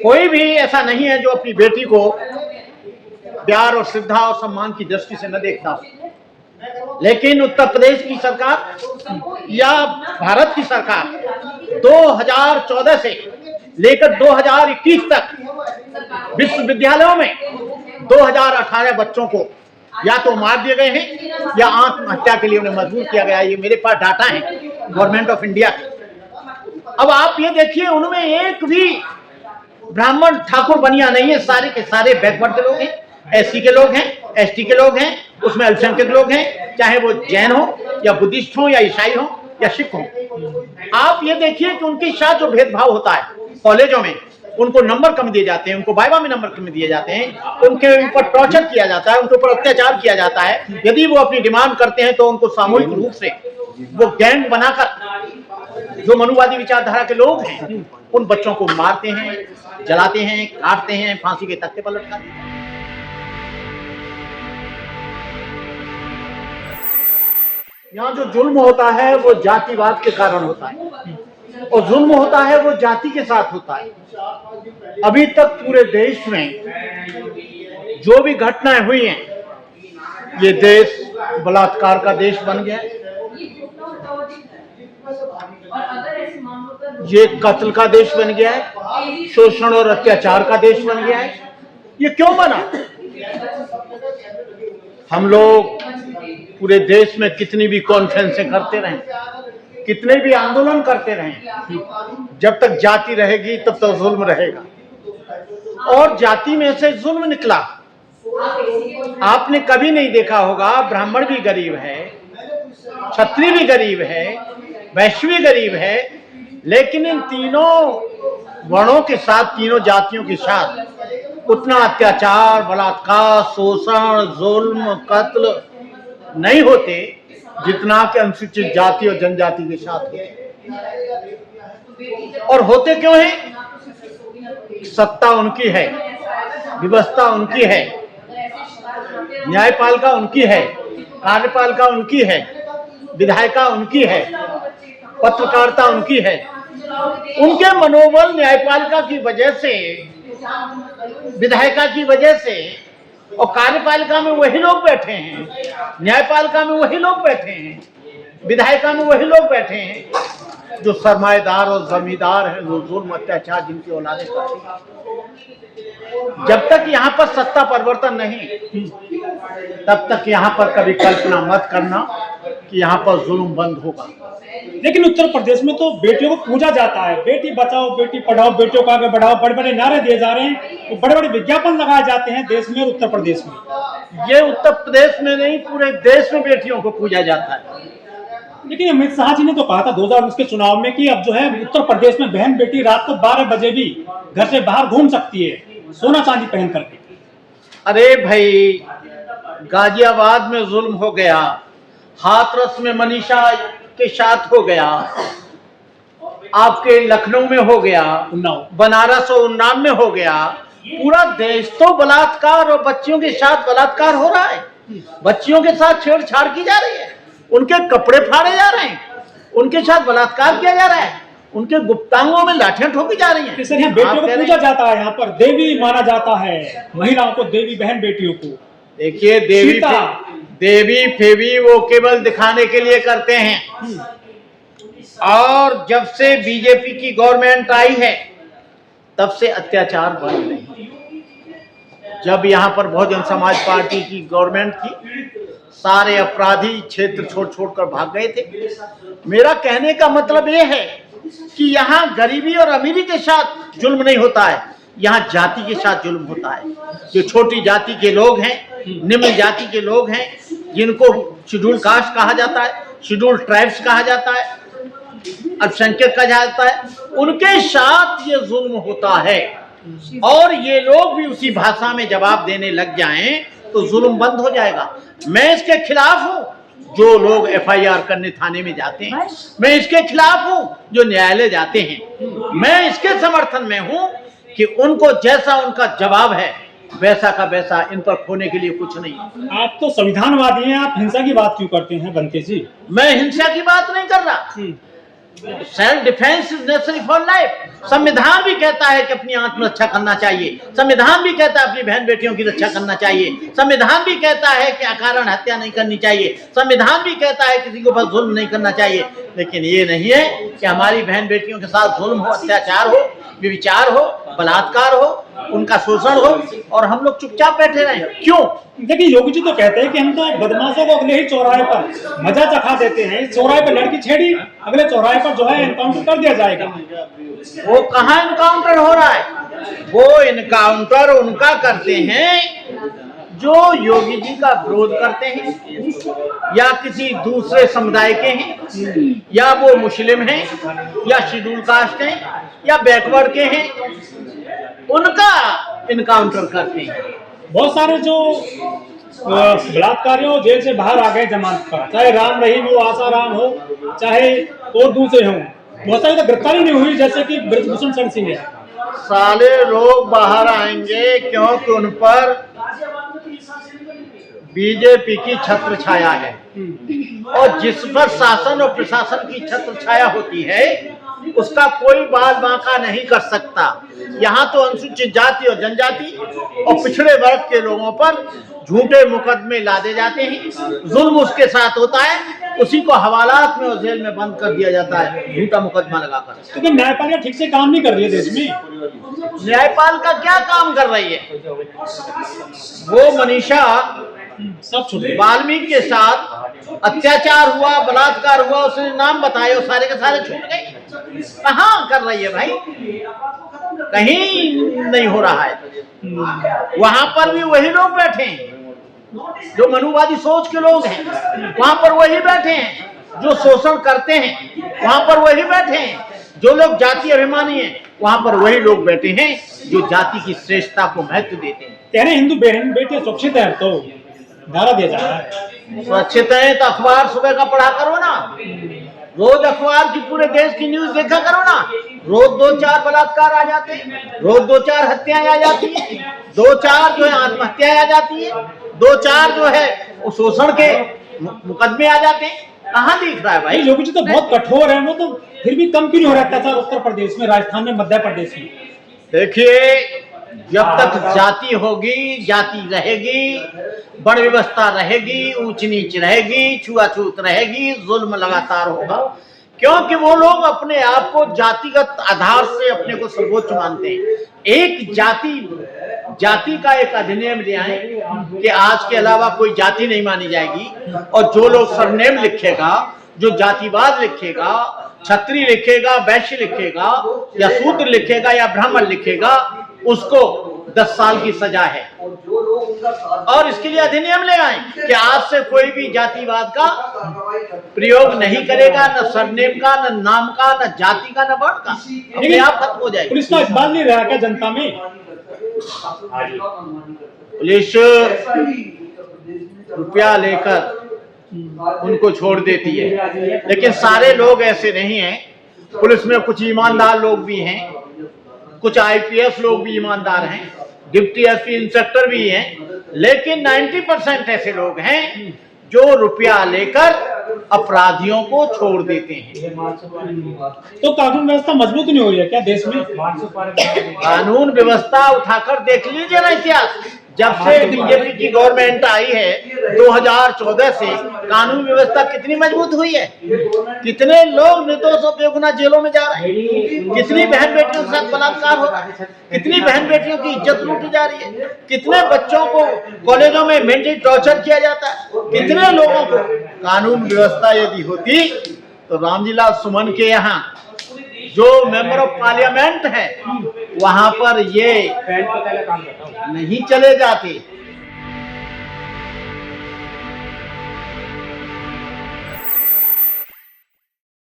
कोई भी ऐसा नहीं है जो अपनी बेटी को प्यार और श्रद्धा और सम्मान की दृष्टि से न देखता हो। लेकिन उत्तर प्रदेश की सरकार या भारत की सरकार 2014 से लेकर 2021 तक विश्वविद्यालयों में 2018 बच्चों को या तो मार दिए गए हैं या आत्महत्या के लिए उन्हें मजबूर किया गया। ये मेरे पास डाटा है गवर्नमेंट ऑफ इंडिया के। अब आप ये देखिए, उनमें एक भी ब्राह्मण ठाकुर बनिया नहीं है। सारे के सारे बैकवर्ड के लोग हैं, एससी के लोग हैं, एसटी के लोग हैं, उसमें अल्पसंख्यक लोग हैं, चाहे वो जैन हो या बुद्धिस्ट हो या ईसाई हो या सिख हो। आप ये देखिए कि उनके साथ जो भेदभाव होता है कॉलेजों में, उनको नंबर कम दिए जाते हैं, उनको वाइवा में नंबर कम दिए जाते हैं, उनके ऊपर टॉर्चर किया जाता है, उनके ऊपर अत्याचार किया जाता है। यदि वो अपनी डिमांड करते हैं तो उनको सामूहिक रूप से वो गैंग बनाकर जो मनुवादी विचारधारा के लोग हैं उन बच्चों को मारते हैं, जलाते हैं, काटते हैं, फांसी के तख्ते पर लटकाते हैं। यहाँ जो जुल्म होता है वो जातिवाद के कारण होता है और जुल्म होता है वो जाति के साथ होता है। अभी तक पूरे देश में जो भी घटनाएं हुई हैं, ये देश बलात्कार का देश बन गया, ये कत्ल का देश बन गया है, शोषण और अत्याचार का देश बन गया है। ये क्यों बना? हम लोग पूरे देश में कितनी भी कॉन्फ्रेंसें करते रहें, कितने भी आंदोलन करते रहें, जब तक जाति रहेगी तब तक जुल्म रहेगा। और जाति में से जुल्म निकला। आपने कभी नहीं देखा होगा, ब्राह्मण भी गरीब है, क्षत्रिय भी गरीब है, वैश्य भी गरीब है, लेकिन इन तीनों वर्णों के साथ, तीनों जातियों के साथ उतना अत्याचार, बलात्कार, शोषण, जुल्म, कत्ल नहीं होते जितना कि अनुसूचित जाति और जनजाति के साथ होते। और होते क्यों हैं? सत्ता उनकी है, व्यवस्था उनकी है, न्यायपालिका उनकी है, कार्यपालिका उनकी है, विधायिका उनकी है, पत्रकारिता उनकी है। उनके मनोबल न्यायपालिका की वजह से, विधायिका की वजह से और कार्यपालिका में वही लोग बैठे हैं, न्यायपालिका में वही लोग बैठे हैं, विधायिका में वही लोग बैठे हैं जो सरमाएदार और जमींदार हैं, जो जुल्म अत्याचार जिनकी औलादें करती हैं। जब तक यहाँ पर सत्ता परिवर्तन नहीं, तब तक यहाँ पर कभी कल्पना मत करना कि यहाँ पर जुल्म बंद होगा। लेकिन उत्तर प्रदेश में तो बेटियों को पूजा जाता है, बेटी बचाओ, बेटी पढ़ाओ, बेटियों को आगे बढ़ाओ, बड़े बड़े नारे दिए जा रहे हैं, तो बड़े बड़े विज्ञापन लगाए जाते हैं देश में और उत्तर प्रदेश में। ये उत्तर प्रदेश में नहीं, पूरे देश में बेटियों को पूजा जाता है। लेकिन अमित शाह जी ने तो कहा था 2019 के चुनाव में कि अब जो है उत्तर प्रदेश में बहन बेटी रात को 12 बजे भी घर से बाहर घूम सकती है सोना चांदी पहन करके। अरे भाई, गाजियाबाद में जुल्म हो गया, हाथरस में मनीषा के साथ हो गया, आपके लखनऊ में हो गया, बनारस और उन्नाव में हो गया। पूरा देश तो बलात्कार और बच्चियों के साथ बलात्कार हो रहा है, बच्चियों के साथ छेड़छाड़ की जा रही है, उनके कपड़े फाड़े जा रहे हैं, उनके साथ बलात्कार किया जा रहा है, उनके गुप्तांगों में लाठियां ठोकी जा रही हैं। बेटियों को पूजा जाता है, यहाँ पर देवी माना जाता है महिलाओं को, देवी बहन बेटियों को। देखिए, देवी फेवी वो केवल दिखाने के लिए करते हैं। और जब से बीजेपी की गवर्नमेंट आई है तब से अत्याचार बंद नहीं। जब यहाँ पर बहुजन समाज पार्टी की गवर्नमेंट थी, सारे अपराधी क्षेत्र छोड़ छोड़कर भाग गए थे। मेरा कहने का मतलब ये है कि यहाँ गरीबी और अमीरी के साथ जुल्म नहीं होता है, यहाँ जाति के साथ जुल्म होता है। जो छोटी जाति के लोग हैं, निम्न जाति के लोग हैं, जिनको शेड्यूल कास्ट कहा जाता है, शेड्यूल ट्राइब्स कहा जाता है, अल्पसंख्यक कहा जाता है, उनके साथ ये जुल्म होता है। और ये लोग भी उसी भाषा में जवाब देने लग जाएं तो जुल्म बंद हो जाएगा। मैं इसके खिलाफ हूँ जो लोग एफआईआर करने थाने में जाते हैं, मैं इसके खिलाफ हूँ जो न्यायालय जाते हैं। मैं इसके समर्थन में हूँ कि उनको जैसा उनका जवाब है वैसा का वैसा, इन पर खोने के लिए कुछ नहीं। आप तो संविधानवादी हैं, आप हिंसा की बात क्यों करते हैं बनके जी? मैं हिंसा की बात नहीं कर रहा, self defence is necessary for life. संविधान भी कहता है कि अपनी आत्मरक्षा करना चाहिए, संविधान भी कहता है अपनी बहन बेटियों की रक्षा करना चाहिए, संविधान भी कहता है कि अकारण हत्या नहीं करनी चाहिए, संविधान भी कहता है किसी को बस जुल्म नहीं करना चाहिए। लेकिन ये नहीं है कि हमारी बहन बेटियों के साथ जुल्म हो, अत्याचार हो, व्यभिचार हो, बलात्कार हो, उनका शोषण हो और हम लोग चुपचाप बैठे रहें। क्यों? देखिए योगी जी तो कहते हैं कि हम तो बदमाशों को अगले ही चौराहे पर मजा चखा देते हैं, इस चौराहे पर लड़की छेड़ी, अगले चौराहे पर जो है एनकाउंटर कर दिया जाएगा। वो कहाँ एनकाउंटर हो रहा है? वो एनकाउंटर उनका करते हैं जो योगी जी का विरोध करते हैं या किसी दूसरे समुदाय के हैं, या वो मुस्लिम हैं या शेड्यूल कास्ट हैं या बैकवर्ड के हैं, उनका इनकाउंटर करते हैं। बहुत सारे जो बलात्कारियों जेल से बाहर आ गए जमानत पर, चाहे राम रहीम हो, आसाराम हो, चाहे और दूसरे हों, बहुत सारी तो गिरफ्तारी नहीं हुई, जैसे कि ब्रजभूषण शरण सिंह है। सारे लोग बाहर आएंगे क्योंकि उन पर बीजेपी की छत्र छाया है, और जिस पर शासन और प्रशासन की छत्र छाया होती है उसका कोई बाल बांका नहीं कर सकता। यहाँ तो अनुसूचित जाति और जनजाति और पिछड़े वर्ग के लोगों पर झूठे मुकदमे लादे जाते हैं, जुल्म उसके साथ होता है, उसी को हवालात में और जेल में बंद कर दिया जाता है झूठा मुकदमा लगाकर। क्योंकि न्यायपालिका ठीक से काम नहीं कर रही है देश में। न्यायपालिका क्या काम कर रही है? वो मनीषा सब छूटे, वाल्मीकि के साथ अत्याचार हुआ, बलात्कार हुआ, उसने नाम बताए और सारे के सारे छूट गए। कहाँ कर रही है भाई? कहीं नहीं हो रहा है। वहां पर भी वही लोग बैठे हैं जो मनुवादी सोच के लोग हैं, वहां पर वही बैठे हैं जो शोषण करते हैं, वहां पर वही बैठे हैं जो लोग जाति अभिमानी हैं, वहां पर वही लोग बैठे हैं जो जाति की श्रेष्ठता को महत्व देते हैं। कह रहे हिंदू बहन बेटे सुरक्षित है, तो नारा दिया जा रहा है सुरक्षित है तो अखबार सुबह का पढ़ा करो ना, रोज अखबार की पूरे देश की न्यूज देखा करो ना। रोज 2-4 बलात्कार आ जाते हैं, रोज 2-4 हत्याएं आ जाती है, 2-4 जो है आत्महत्याएं आ जाती है, 2-4 जो है शोषण के मुकदमे आ जाते हैं। कहाँ दिख रहा है भाई? योगी जी तो बहुत कठोर है, वो तो फिर भी कम क्यों नहीं हो रहा अत्याचार उत्तर प्रदेश में, राजस्थान में, मध्य प्रदेश में? देखिए, जब तक जाति होगी, जाति रहेगी, बड़ व्यवस्था रहेगी, ऊंच नीच रहेगी, छुआछूत रहेगी, जुल्म लगातार होगा, क्योंकि वो लोग अपने आप को जातिगत आधार से अपने को सर्वोच्च मानते हैं। एक जाति का एक अधिनियम ले आए कि आज के अलावा कोई जाति नहीं मानी जाएगी, और जो लोग सरनेम लिखेगा, जो जातिवाद लिखेगा, क्षत्रिय लिखेगा, वैश्य लिखेगा, या शूद्र लिखेगा, या ब्राह्मण लिखेगा, उसको 10 साल की सजा है। और इसके लिए अधिनियम ले आए कि आज से कोई भी जातिवाद का प्रयोग नहीं करेगा, न सरनेम का, न नाम का, न जाति का, न वर्ण का, अपने आप खत्म हो जाएगा। पुलिस का इकबाल नहीं रहा क्या जनता में? पुलिस रुपया लेकर उनको छोड़ देती है, लेकिन सारे लोग ऐसे नहीं हैं। पुलिस में कुछ ईमानदार लोग भी हैं, कुछ आईपीएस लोग भी ईमानदार हैं, डिप्टी एसपी इंस्पेक्टर भी हैं, लेकिन 90% ऐसे लोग हैं जो रुपया लेकर अपराधियों को छोड़ देते हैं। तो कानून व्यवस्था मजबूत नहीं हुई है क्या देश में? कानून व्यवस्था उठाकर देख लीजिए ना इतिहास। जब से बीजेपी की गवर्नमेंट आई है 2014 से, कानून व्यवस्था कितनी मजबूत हुई है। कितने लोग निर्दोष और बेगुनाह जेलों में जा रहे हैं, कितनी बहन बेटियों के साथ बलात्कार हो रहा है, कितनी बहन बेटियों की इज्जत लूटी जा रही है, कितने बच्चों को कॉलेजों में मेंटली टॉर्चर किया जाता है, कितने लोगों को। कानून व्यवस्था यदि होती तो रामजीलाल सुमन के यहाँ जो मेंबर ऑफ पार्लियामेंट है वहां पर ये नहीं चले जाते।